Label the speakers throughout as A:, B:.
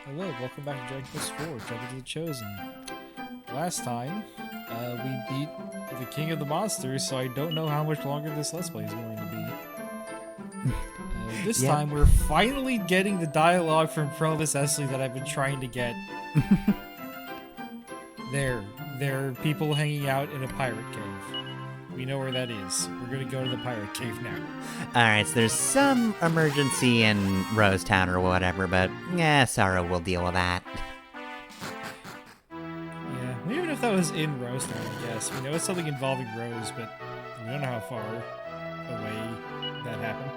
A: Hello, welcome back to Dragon Quest IV, Trouble to the Chosen. Last time, we beat the King of the Monsters, so I don't know how much longer this Let's Play is going to be. This
B: Yep.
A: time, we're finally getting the dialogue from Provis Esley that I've been trying to get. There are people hanging out in a pirate cave. We know where that is. We're gonna go to the pirate cave now.
B: Alright, so there's some emergency in Rosetown or whatever, but Psaro will deal with that.
A: Yeah, we don't even know if that was in Rose now, I guess. We know it's something involving Rose, but we don't know how far away that happened.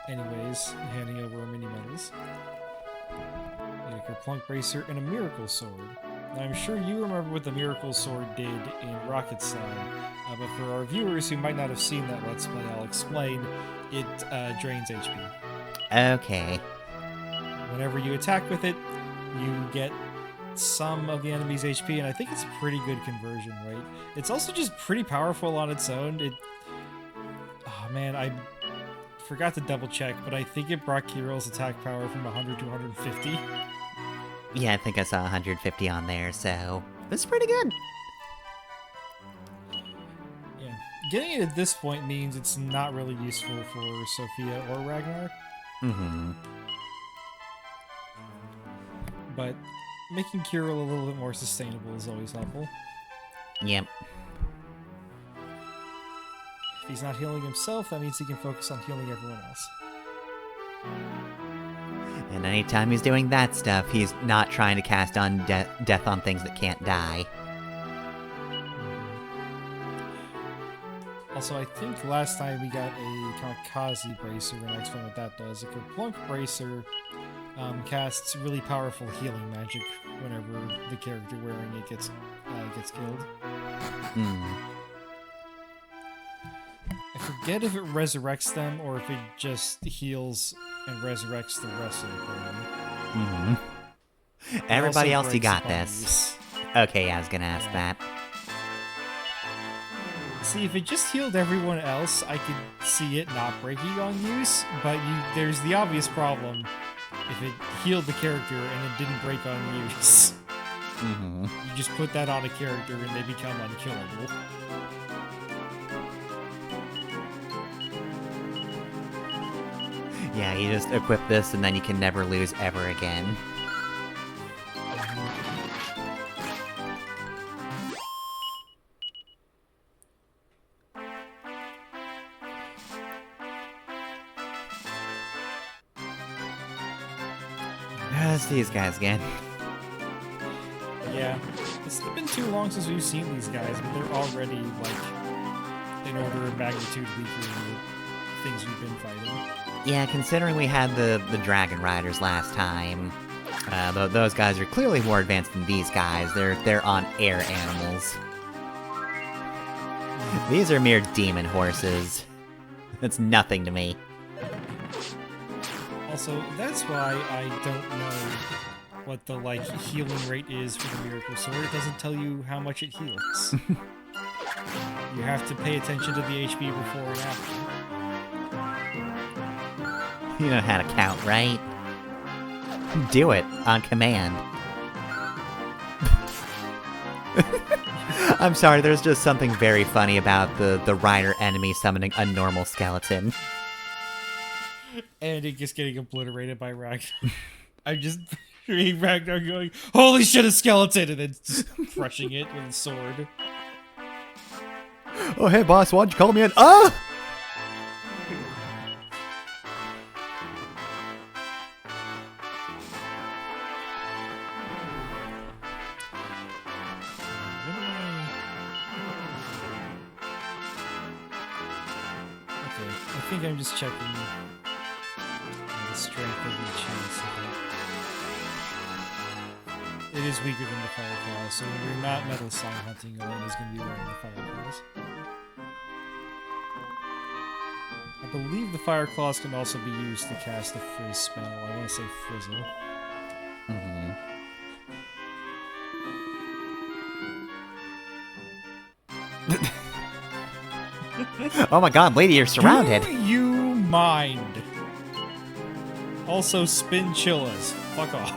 A: Anyways, handing over our mini medals. Like a plunk bracer and a miracle sword. Now, I'm sure you remember what the miracle sword did in Rocket Slide, but for our viewers who might not have seen that Let's Play, I'll explain. It drains HP.
B: Okay.
A: Whenever you attack with it, you get some of the enemy's HP, and I think it's a pretty good conversion, right? It's also just pretty powerful on its own. Oh man, I forgot to double check, but I think it brought Kiril's attack power from 100 to 150.
B: Yeah, I think I saw 150 on there, so it's pretty good.
A: Yeah, getting it at this point means it's not really useful for Sophia or Ragnar,
B: Mm-hmm.
A: but making Kiril a little bit more sustainable is always helpful.
B: Yep.
A: If he's not healing himself, that means he can focus on healing everyone else.
B: And anytime he's doing that stuff, he's not trying to cast on death on things that can't die.
A: Also, I think last time we got a Kamikaze Bracer, and I explained what that does. A Kerplunk Bracer casts really powerful healing magic whenever the character wearing it gets killed.
B: Hmm.
A: I forget if it resurrects them or if it just heals and resurrects the rest of the party.
B: Mm-hmm.
A: It
B: Everybody
A: also
B: else, you
A: breaks
B: got
A: upon
B: this.
A: use.
B: Okay, yeah, I was gonna ask that.
A: See, if it just healed everyone else, I could see it not breaking on use, but there's the obvious problem. If it healed the character and it didn't break on use,
B: Mm-hmm.
A: you just put that on a character and they become unkillable.
B: Yeah, you just equip this and then you can never lose ever again. It's these guys again.
A: Yeah, it's been too long since we've seen these guys, but they're already, like, an order of magnitude weaker than the things we've been fighting.
B: Yeah, considering we had the Dragon Riders last time, those guys are clearly more advanced than these guys. They're on air animals. These are mere demon horses. That's nothing to me.
A: Also, that's why I don't know what the, like, healing rate is for the Miracle Sword. It doesn't tell you how much it heals. You have to pay attention to the HP before and after.
B: You know how to count, right? Do it on command. I'm sorry, there's just something very funny about the rider enemy summoning a normal skeleton.
A: And it gets getting obliterated by Ragnar. I'm just hearing Ragnar going, "Holy shit, a skeleton!" and then just crushing it with a sword.
B: Oh, hey boss, why'd you call me in? Ah!
A: Okay, I think I'm just checking the strength of each chance. It is weaker than the Fire Claws, so when you're not metal sign hunting, Elena's going to be wearing the Fire Claws. I believe the Fire Claws can also be used to cast a Frizz spell. I want to say Frizzle.
B: Mm-hmm. Oh my god, lady, you're surrounded!
A: Do you mind? Also, spin chillas. Fuck off.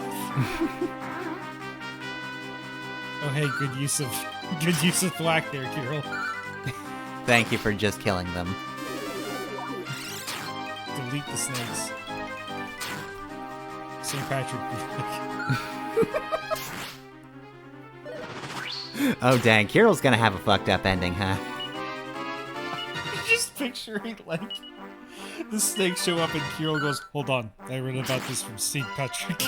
A: Oh hey, good use of thwack there, Kirill.
B: Thank you for just killing them.
A: Delete the snakes. St. Patrick.
B: Oh dang, Kirill's gonna have a fucked up ending, huh?
A: Just picturing like the snakes show up and Kirill goes, "Hold on, I read about this from St. Patrick."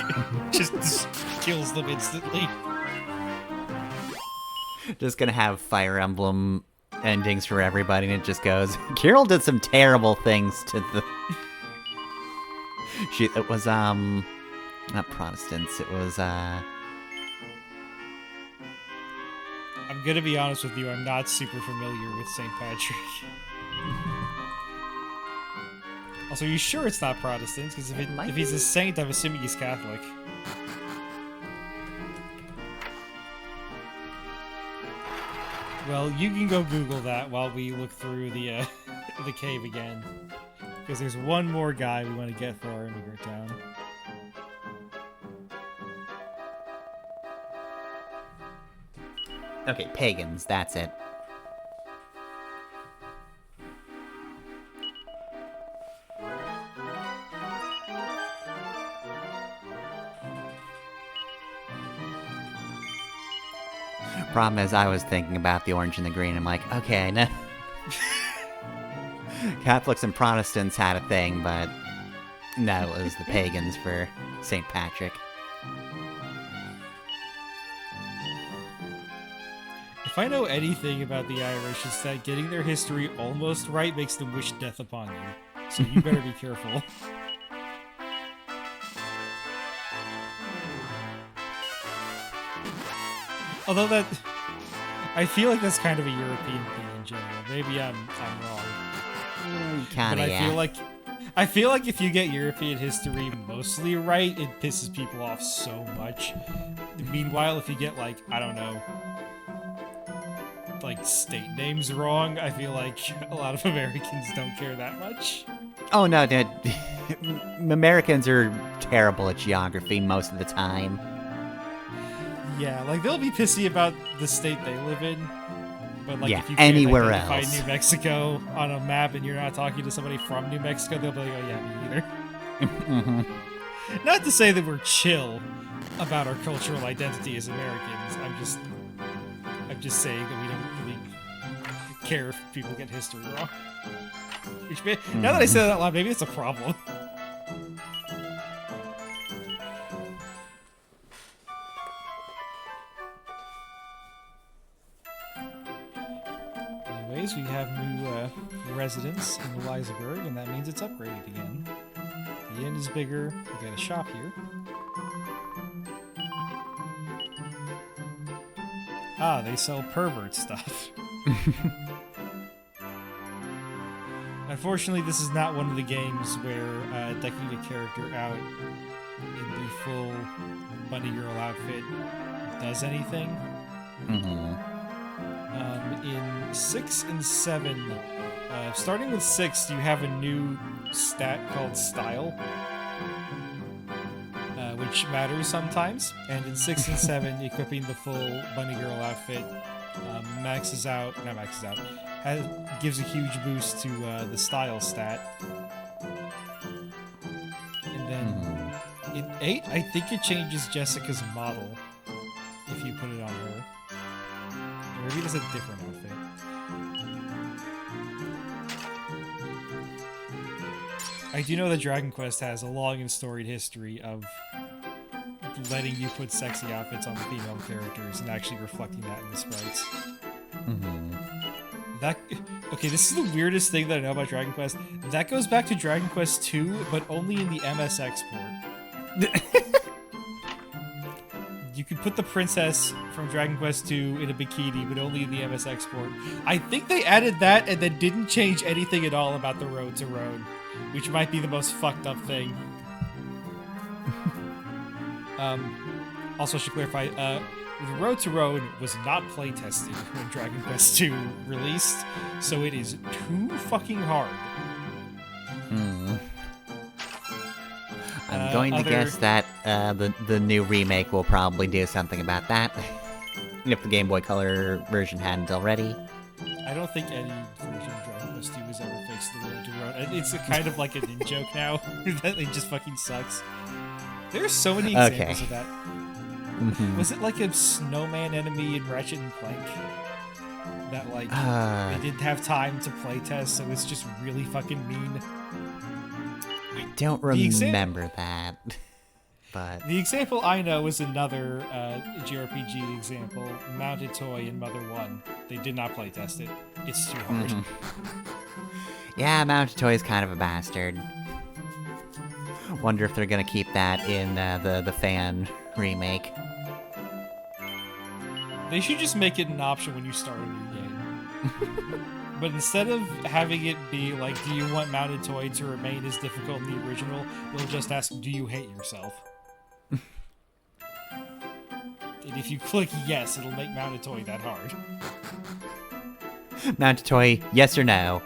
A: just kills them instantly.
B: Just gonna have Fire Emblem endings for everybody, and it just goes, Kirill did some terrible things to the... It was, not Protestants, it was,
A: I'm gonna be honest with you, I'm not super familiar with St. Patrick. Also, are you sure it's not Protestants? Because if he's a saint, I'm assuming he's Catholic. Well, you can go Google that while we look through the the cave again. Because there's one more guy we want to get for our immigrant town.
B: Okay, pagans, that's it. Problem is, I was thinking about the orange and the green. I'm like, okay, no. Catholics and Protestants had a thing, but no, it was the pagans for St. Patrick.
A: If I know anything about the Irish, it's that getting their history almost right makes them wish death upon you. So you better be careful. Although that... I feel like that's kind of a European thing in general. Maybe I'm wrong.
B: Kinda,
A: but I
B: yeah.
A: feel like if you get European history mostly right, it pisses people off so much. Meanwhile, if you get, like, I don't know, like, state names wrong, I feel like a lot of Americans don't care that much.
B: Oh no, dude. Americans are terrible at geography most of the time.
A: Yeah, like, they'll be pissy about the state they live in, but, like,
B: Yeah,
A: if you can't
B: anywhere
A: identify
B: else.
A: New Mexico on a map and you're not talking to somebody from New Mexico, they'll be like, oh yeah, me either. Not to say that we're chill about our cultural identity as Americans, I'm just saying that we don't really care if people get history wrong. Which now that I say that out loud, maybe it's a problem. Anyways, we have new residents in Elizaburg, and that means it's upgraded again. The inn is bigger. We got a shop here. Ah, they sell pervert stuff. Unfortunately, this is not one of the games where decking a character out in the full bunny girl outfit does anything. In 6 and 7, starting with 6, you have a new stat called Style, which matters sometimes. And in 6 and 7, equipping the full bunny girl outfit gives a huge boost to the Style stat. And then in 8, I think it changes Jessica's model if you put it on her. Or maybe it's a different outfit. I do know that Dragon Quest has a long and storied history of letting you put sexy outfits on the female characters and actually reflecting that in the sprites. Okay, this is the weirdest thing that I know about Dragon Quest. That goes back to Dragon Quest 2, but only in the MS export. You could put the princess from Dragon Quest 2 in a bikini, but only in the MS export. I think they added that and then didn't change anything at all about the Road to Road, which might be the most fucked up thing. Also, I should clarify, the Road to Road was not playtested when Dragon Quest 2 released, so it is too fucking hard.
B: I'm going to guess that the new remake will probably do something about that. If the Game Boy Color version hadn't already.
A: I don't think any version of Dragon Quest II has ever fixed the road to road. It's a kind of like an in-joke now. That it just fucking sucks. There's so many examples of that.
B: Mm-hmm.
A: Was it like a snowman enemy in Ratchet and Clank? That like they didn't have time to playtest, so it's just really fucking mean.
B: I don't remember that. But
A: the example I know is another JRPG example, Mounted Toy in Mother 1. They did not playtest it. It's too hard.
B: Yeah, Mounted Toy is kind of a bastard. Wonder if they're gonna keep that in the fan remake.
A: They should just make it an option when you start a new game. But instead of having it be like, do you want Mounted Toy to remain as difficult in the original, they'll just ask, do you hate yourself? And if you click yes, it'll make Mounted Toy that hard.
B: Mounted Toy, yes or no?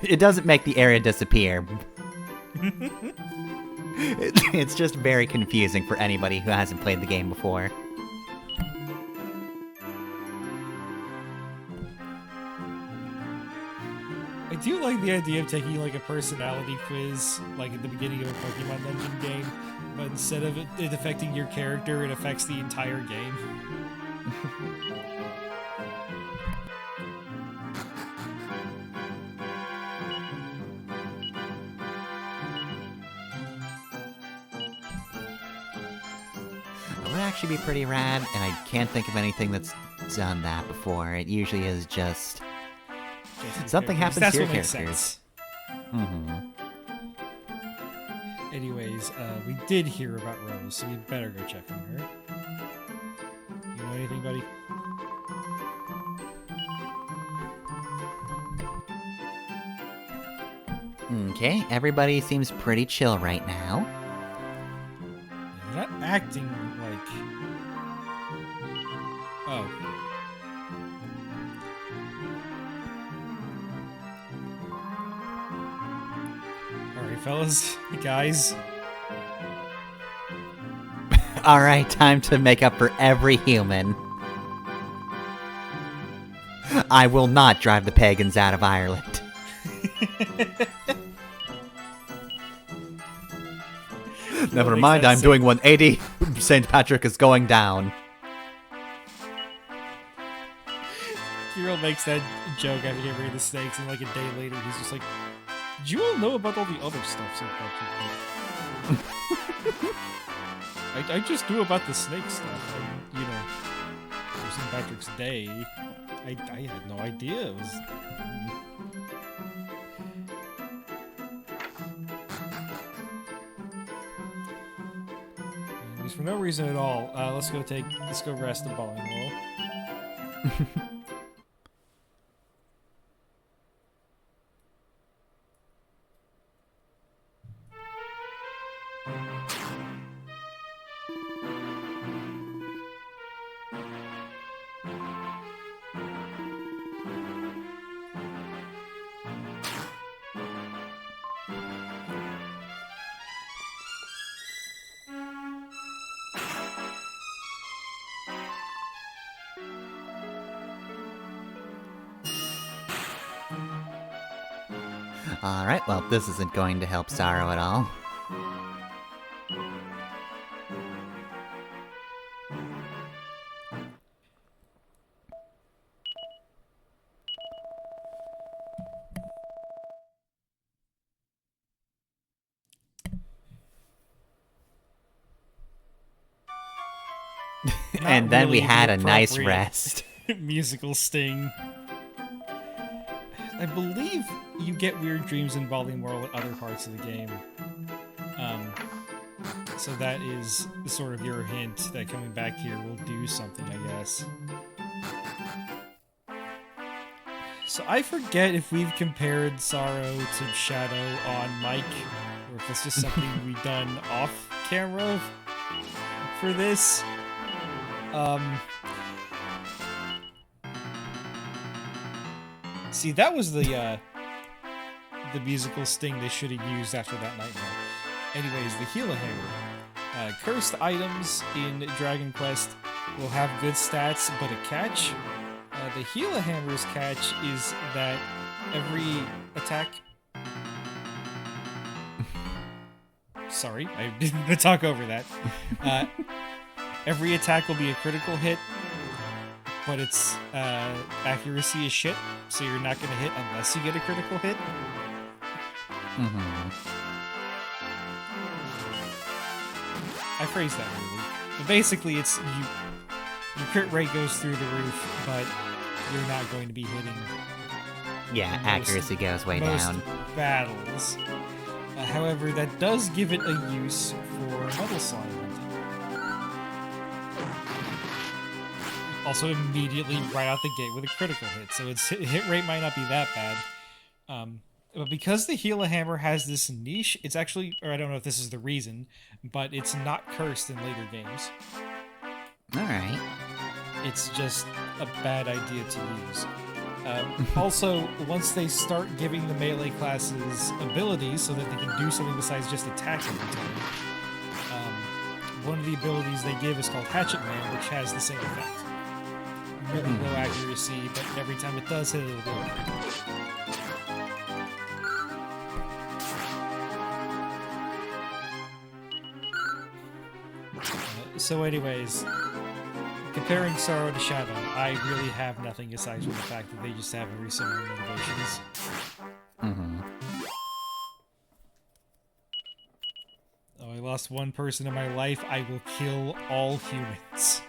B: It doesn't make the area disappear. It's just very confusing for anybody who hasn't played the game before.
A: I do like the idea of taking like a personality quiz, like at the beginning of a Pokemon Dungeon game, but instead of it affecting your character, it affects the entire game.
B: It would actually be pretty rad, and I can't think of anything that's done that before. It usually is just something happens to your characters.
A: Anyways, we did hear about Rose, so we better go check on her. You know anything, buddy?
B: Okay, everybody seems pretty chill right now.
A: They're not acting like... Oh. Alright, fellas. Guys.
B: Alright, time to make up for every human. I will not drive the pagans out of Ireland. Never mind, I'm doing 180. St. Patrick is going down.
A: Kirill makes that joke after getting rid of the snakes, and like a day later, he's just like, "Did you all know about all the other stuff St. Patrick did?" I just knew about the snake stuff. For St. Patrick's Day, I had no idea it was. For no reason at all, let's go rest in Ballingwall.
B: Alright, well, this isn't going to help Psaro at all. And then we had a nice rest.
A: Musical sting. I believe you get weird dreams in Ballingwall at other parts of the game. So that is sort of your hint that coming back here will do something, I guess. So I forget if we've compared Psaro to Shadow on mic, or if it's just something we've done off camera for this. See, that was the musical sting they should have used after that nightmare. Anyways, the Gila Hammer. Cursed items in Dragon Quest will have good stats, but a catch. The Gila Hammer's catch is that every attack... Sorry, I didn't talk over that. Every attack will be a critical hit, but its accuracy is shit, so you're not going to hit unless you get a critical hit. I phrased that weirdly. But basically, it's your crit rate goes through the roof, but you're not going to be hitting.
B: Yeah, accuracy goes way down.
A: Battles. However, that does give it a use for metal slime hunting. Also, immediately right out the gate with a critical hit, so its hit rate might not be that bad. But because the Gila Hammer has this niche, it's actually, or I don't know if this is the reason, but it's not cursed in later games.
B: Alright.
A: It's just a bad idea to use. Also, once they start giving the melee classes abilities so that they can do something besides just attack every time, one of the abilities they give is called Hatchet Man, which has the same effect. Really low accuracy, but every time it does hit, it'll do it. So anyways, comparing Psaro to Shadow, I really have nothing aside from the fact that they just have very similar motivations. Oh, I lost one person in my life. I will kill all humans.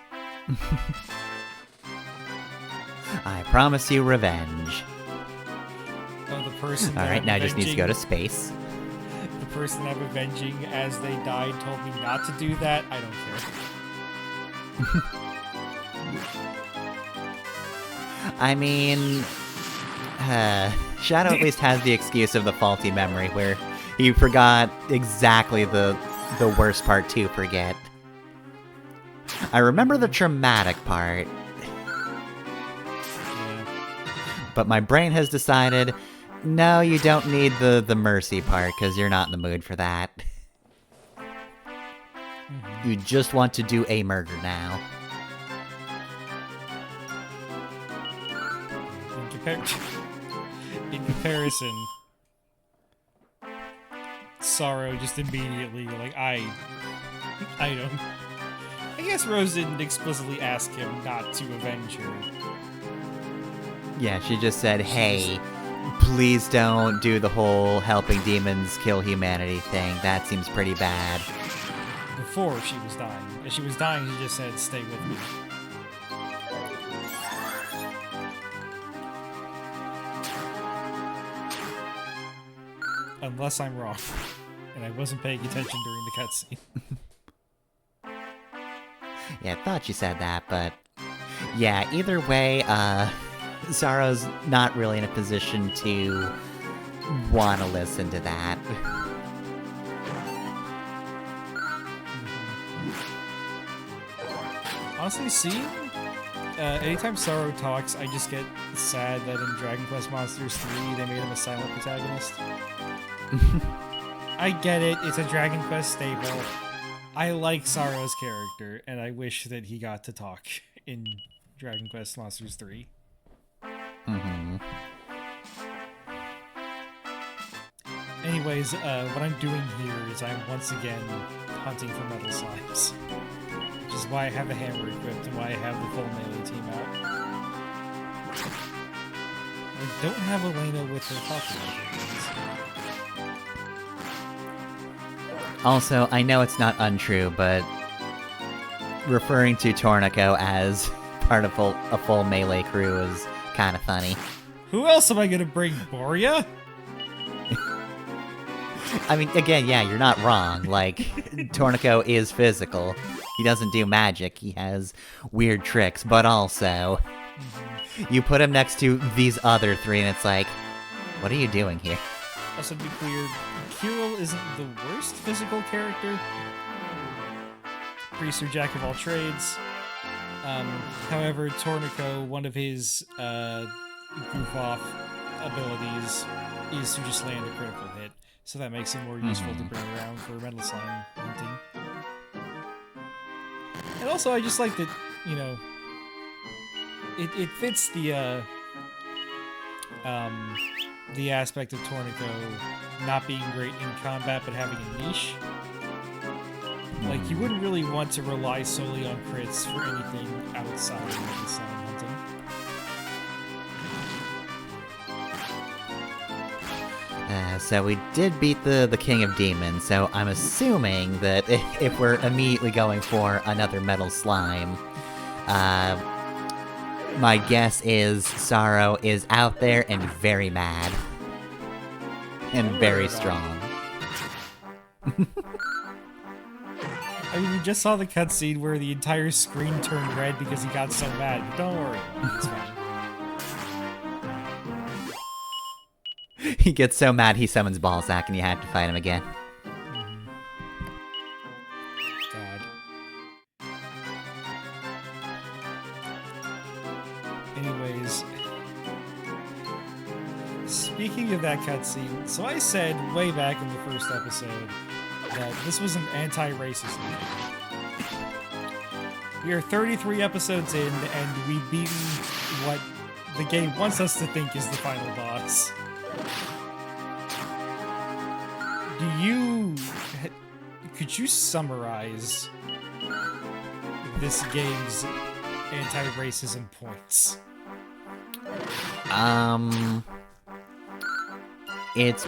B: I promise you revenge.
A: Oh, the person.
B: Alright, now I just need to go to space.
A: The person I'm avenging as they died told me not to do that. I don't care.
B: I mean, Shadow at least has the excuse of the faulty memory, where he forgot exactly the worst part to forget. I remember the traumatic part, but my brain has decided, no, you don't need the mercy part, because you're not in the mood for that. You just want to do a murder now.
A: In comparison, Psaro just immediately, like, I don't... I guess Rose didn't explicitly ask him not to avenge her.
B: Yeah, she just said, hey, please don't do the whole helping demons kill humanity thing. That seems pretty bad.
A: Before she was dying. As she was dying, she just said, stay with me. Unless I'm wrong. And I wasn't paying attention during the cutscene.
B: Yeah, I thought you said that, but... Yeah, either way, Psaro's not really in a position to want to listen to that.
A: Honestly, anytime Psaro talks, I just get sad that in Dragon Quest Monsters 3 they made him a silent protagonist. I get it, it's a Dragon Quest staple. I like Psaro's character, and I wish that he got to talk in Dragon Quest Monsters 3. Anyways, what I'm doing here is I'm once again hunting for metal slimes. Which is why I have the hammer equipped and why I have the full melee team out. I don't have Elena with her popular.
B: Also, I know it's not untrue, but referring to Tornico as part of a full melee crew is kind of funny.
A: Who else am I gonna bring, Boria?
B: I mean, again, yeah, you're not wrong. Like, Tornico is physical. He doesn't do magic. He has weird tricks, but also, you put him next to these other three, and it's like, what are you doing here?
A: Also, to be clear, Kirill isn't the worst physical character. Priest or Jack of all trades. However, Tornico, one of his goof-off abilities is to just land a critical hit. so that makes him more useful to bring around for metal slime hunting. And also, I just like that, you know, it fits the aspect of Tornico not being great in combat but having a niche. Like, you wouldn't really want to rely solely on crits for anything outside of metal slime hunting.
B: So we did beat the King of Demons, so I'm assuming that if we're immediately going for another metal slime, my guess is Psaro is out there and very mad. And very strong.
A: I mean, we just saw the cutscene where the entire screen turned red because he got so mad, but don't worry, it's fine.
B: He gets so mad he summons Balzac and you have to fight him again.
A: God. Anyways, speaking of that cutscene, so I said way back in the first episode that this was an anti-racist movie. We are 33 episodes in, and we've beaten what the game wants us to think is the final boss. Could you summarize this game's anti-racism points?
B: It's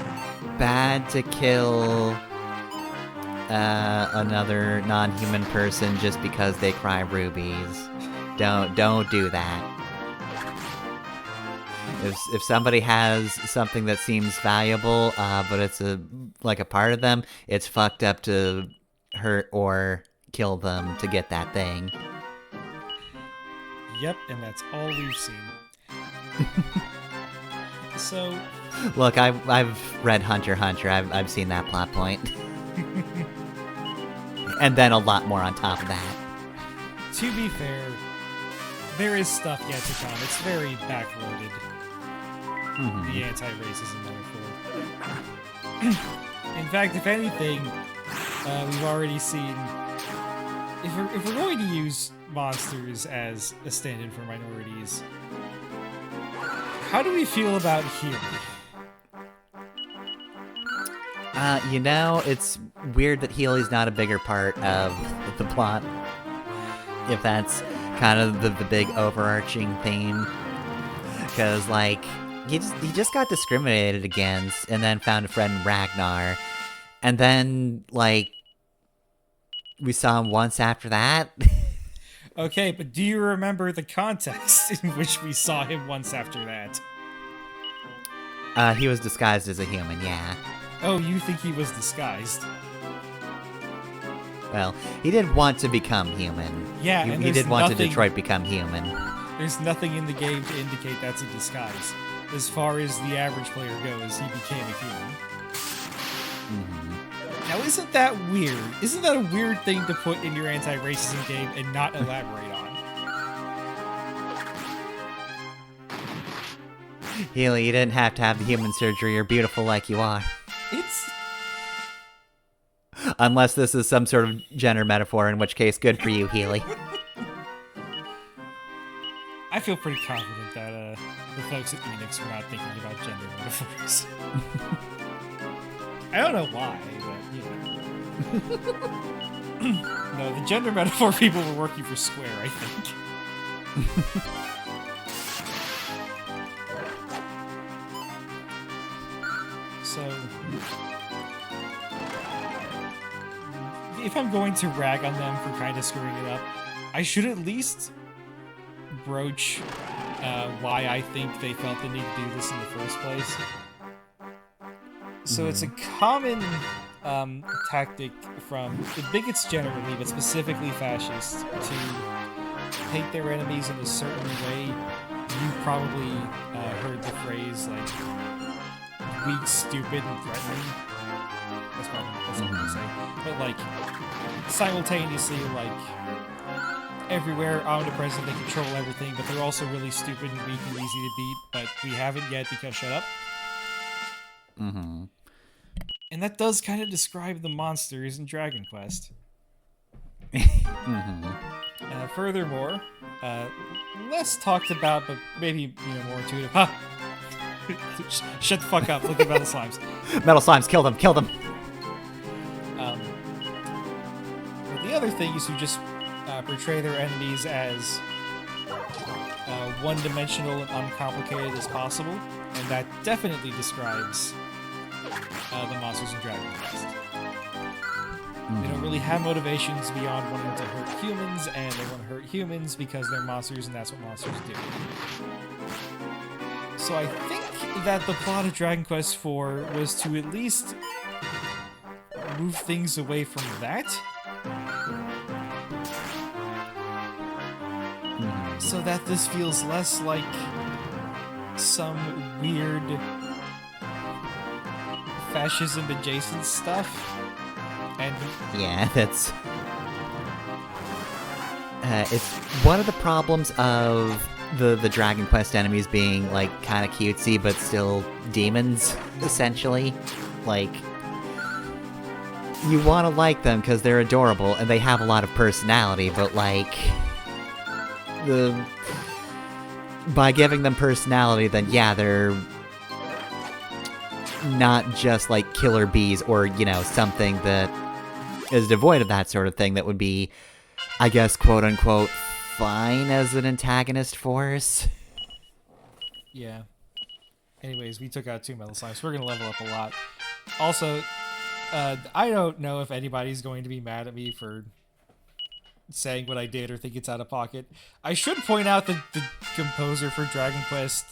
B: bad to kill another non-human person just because they cry rubies. Don't do that. If somebody has something that seems valuable, but it's a part of them, it's fucked up to hurt or kill them to get that thing.
A: Yep, and that's all we've seen. So,
B: look, I've read Hunter x Hunter. I've seen that plot point, and then a lot more on top of that.
A: To be fair, there is stuff yet to come. It's very backloaded. The anti-racism metaphor. In fact, if anything, we've already seen. If we're going to use monsters as a stand-in for minorities, how do we feel about healing?
B: You know, it's weird that Healy's not a bigger part of the plot. If that's kind of the big overarching theme. Because, like, he just got discriminated against and then found a friend in Ragnar. And then, like, we saw him once after that.
A: Okay, but do you remember the context in which we saw him once after that?
B: He was disguised as a human, yeah.
A: Oh, you think he was disguised?
B: Well, he did want to become human.
A: Yeah,
B: he did want to Detroit become human.
A: There's nothing in the game to indicate that's a disguise. As far as the average player goes, he became a human. Now, isn't that weird? Isn't that a weird thing to put in your anti-racism game and not elaborate on?
B: Healy, you didn't have to have the human surgery. You're beautiful like you are.
A: It's...
B: Unless this is some sort of gender metaphor, in which case, good for you, Healy.
A: I feel pretty confident that the folks at Enix were not thinking about gender metaphors. I don't know why, but, you know. No, the gender metaphor people were working for Square, I think. So, if I'm going to rag on them for kind of screwing it up, I should at least broach why I think they felt the need to do this in the first place. So it's a common tactic from the bigots generally, but specifically fascists, to paint their enemies in a certain way. You've probably heard the phrase, like, weak, stupid, and threatening. That's not what I'm say. But, like, simultaneously, like, everywhere, omnipresent, they control everything, but they're also really stupid and weak and easy to beat, but we haven't yet because shut up. And that does kind of describe the monsters in Dragon Quest. Furthermore, less talked about, but maybe more intuitive. Ha! Shut the fuck up! Look at Metal Slimes.
B: Metal Slimes, kill them, kill them.
A: But the other thing is to just portray their enemies as one-dimensional and uncomplicated as possible, and that definitely describes the monsters in Dragon Quest. They don't really have motivations beyond wanting to hurt humans, and they want to hurt humans because they're monsters, and that's what monsters do. So I think that the plot of Dragon Quest IV was to at least move things away from that, so that this feels less like some weird fascism-adjacent stuff. And
B: yeah, that's... it's one of the problems of the Dragon Quest enemies being, like, kind of cutesy, but still demons, essentially. Like, you want to like them because they're adorable, and they have a lot of personality, but, like... By giving them personality, then yeah, they're not just like killer bees or, something that is devoid of that sort of thing that would be, I guess, quote-unquote, fine as an antagonist force.
A: Yeah. Anyways, we took out 2 Metal Slimes. We're going to level up a lot. Also, I don't know if anybody's going to be mad at me for saying what I did or think it's out of pocket. I should point out that the composer for Dragon Quest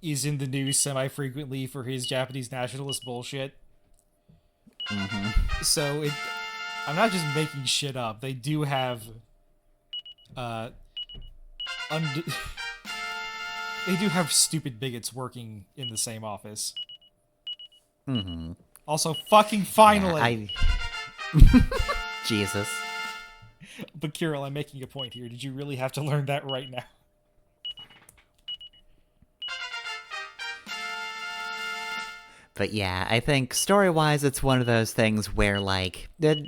A: is in the news semi-frequently for his Japanese nationalist bullshit. So I'm not just making shit up. They do have they do have stupid bigots working in the same office. Also, fucking finally!
B: Yeah, Jesus.
A: But Kirill, I'm making a point here. Did you really have to learn that right now?
B: But yeah, I think story-wise, it's one of those things where, like, it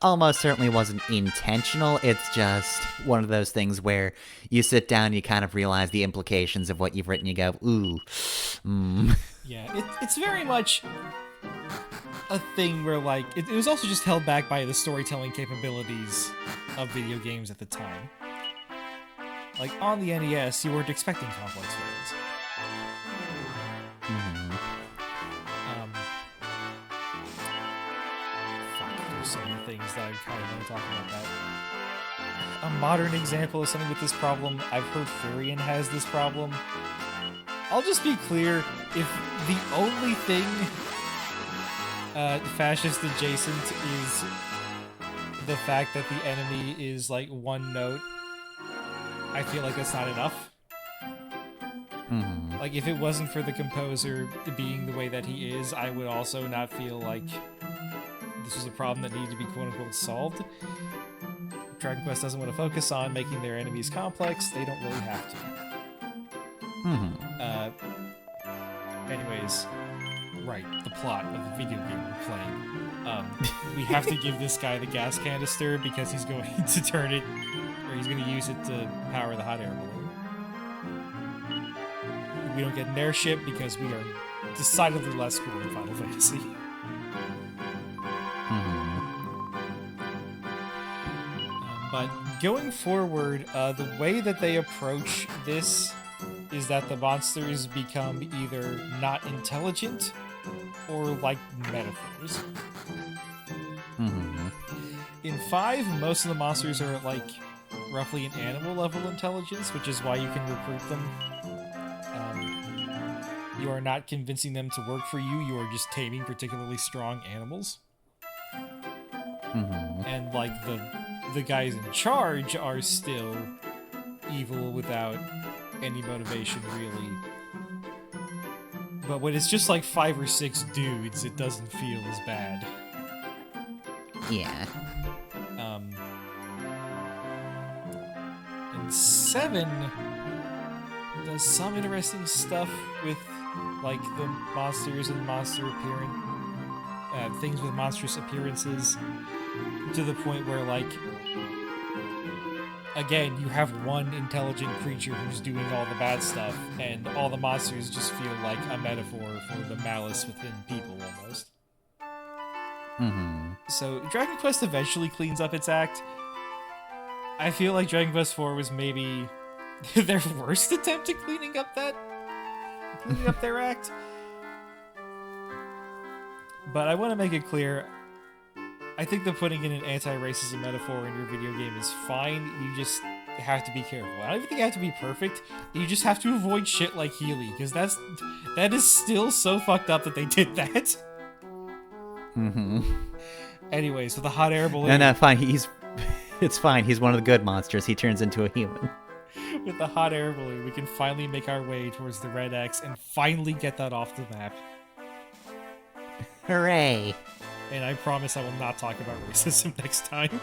B: almost certainly wasn't intentional. It's just one of those things where you sit down and you kind of realize the implications of what you've written. You go, ooh,
A: Yeah, it's very much a thing where, like, it was also just held back by the storytelling capabilities of video games at the time. Like, on the NES, you weren't expecting complex worlds. There's so many things that I kind of want to talk about that. A modern example of something with this problem, I've heard Furion has this problem. I'll just be clear, if the only thing fascist adjacent is the fact that the enemy is like one note, I feel like that's not enough. Like, if it wasn't for the composer being the way that he is, I would also not feel like this was a problem that needed to be quote-unquote solved. Dragon Quest doesn't want to focus on making their enemies complex. They don't really have to. Anyways, right, the plot of the video game we're playing. We have to give this guy the gas canister because he's going to turn it, or he's going to use it to power the hot air balloon. We don't get an airship because we are decidedly less cool in Final Fantasy. But going forward, the way that they approach this is that the monsters become either not intelligent or like metaphors. In 5, most of the monsters are at like roughly an animal level intelligence, which is why you can recruit them. You are not convincing them to work for you, you are just taming particularly strong animals. And like the guys in charge are still evil without any motivation, really. But when it's just like 5 or 6 dudes, it doesn't feel as bad.
B: Yeah.
A: And 7 does some interesting stuff with like the monsters and monster appearance. things with monstrous appearances, to the point where, like, again, you have one intelligent creature who's doing all the bad stuff, and all the monsters just feel like a metaphor for the malice within people, almost.
B: Mm-hmm.
A: So, Dragon Quest eventually cleans up its act. I feel like Dragon Quest IV was maybe their worst attempt at cleaning up their act. But I want to make it clear, I think that putting in an anti-racism metaphor in your video game is fine. You just have to be careful. I don't even think you have to be perfect. You just have to avoid shit like Healy, because that is still so fucked up that they did that.
B: Mm-hmm.
A: Anyways, with the hot air balloon.
B: No, fine. It's fine. He's one of the good monsters. He turns into a human.
A: With the hot air balloon, we can finally make our way towards the red X and finally get that off the map.
B: Hooray!
A: And I promise I will not talk about racism next time.